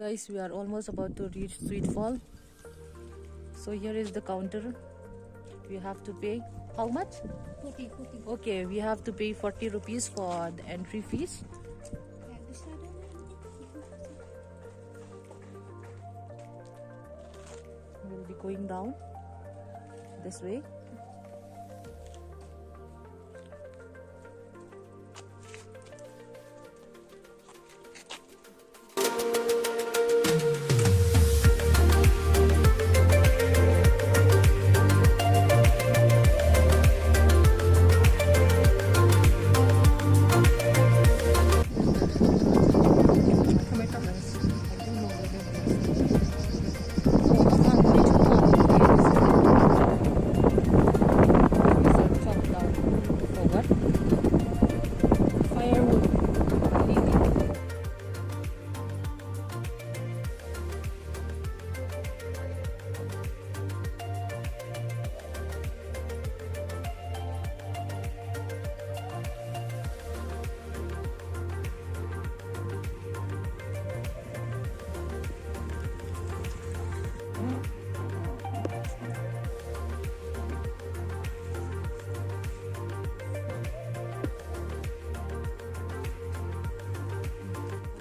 guys, we are almost about to reach Sweetfall. So here is the counter. We have to pay how much? 40. Okay, we have to pay 40 rupees for the entry fees. We'll be going down this way.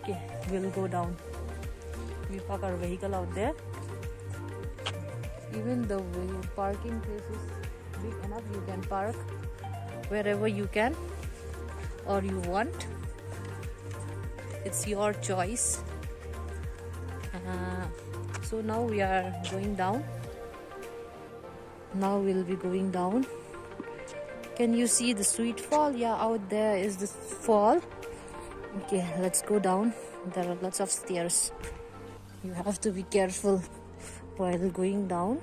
Okay, we'll go down. We park our vehicle out there. Even the parking place is big enough. You can park wherever you can or you want. It's your choice. So now we are going down. Now we'll be going down. Can you see the Sweetfall? Yeah, out there is the fall. Okay, let's go down. There are lots of stairs. You have to be careful while going down.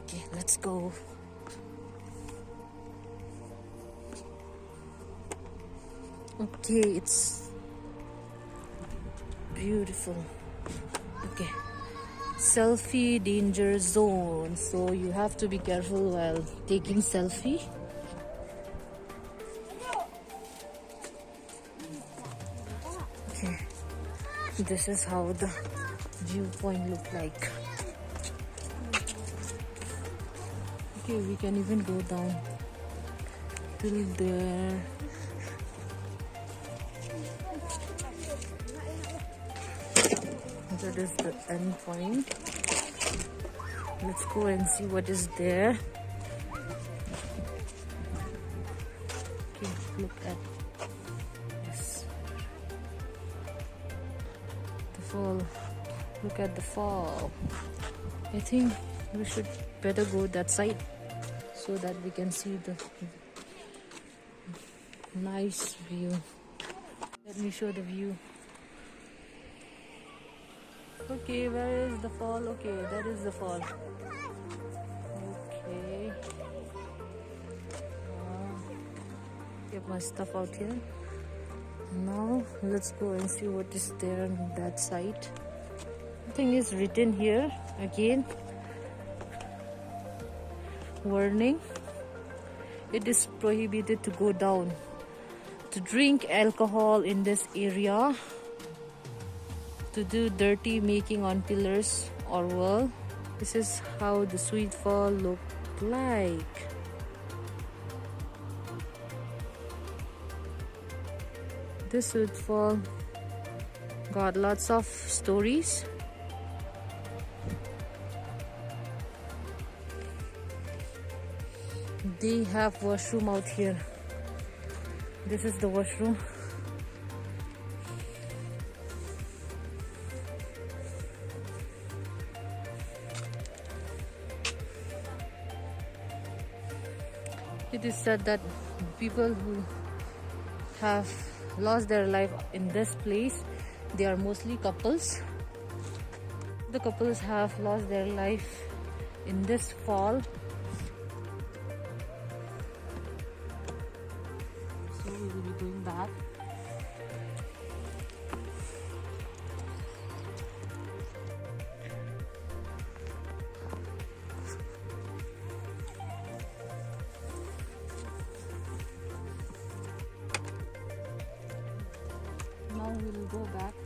Okay, let's go. Okay, it's beautiful. Okay, selfie danger zone, so you have to be careful while taking selfie. Okay, this is how the viewpoint look like. Okay, we can even go down till there. That is the end point. Let's go and see what is there. Okay, look at this. The fall. Look at the fall. I think we should better go that side so that we can see the nice view. Let me show the view. Okay, where is the fall? Okay, that is the fall. Okay. Get my stuff out here. Now let's go and see what is there on that side. Nothing is written here again. Warning. It is prohibited to go down. To drink alcohol in this area. To do dirty making on pillars or wall. This is how the Sweetfall look like. This Sweetfall got lots of stories. They have washroom out here. This is the washroom. It is said that people who have lost their life in this place, they are mostly couples. The couples have lost their life in this fall. So we will be doing that. Now we'll go back.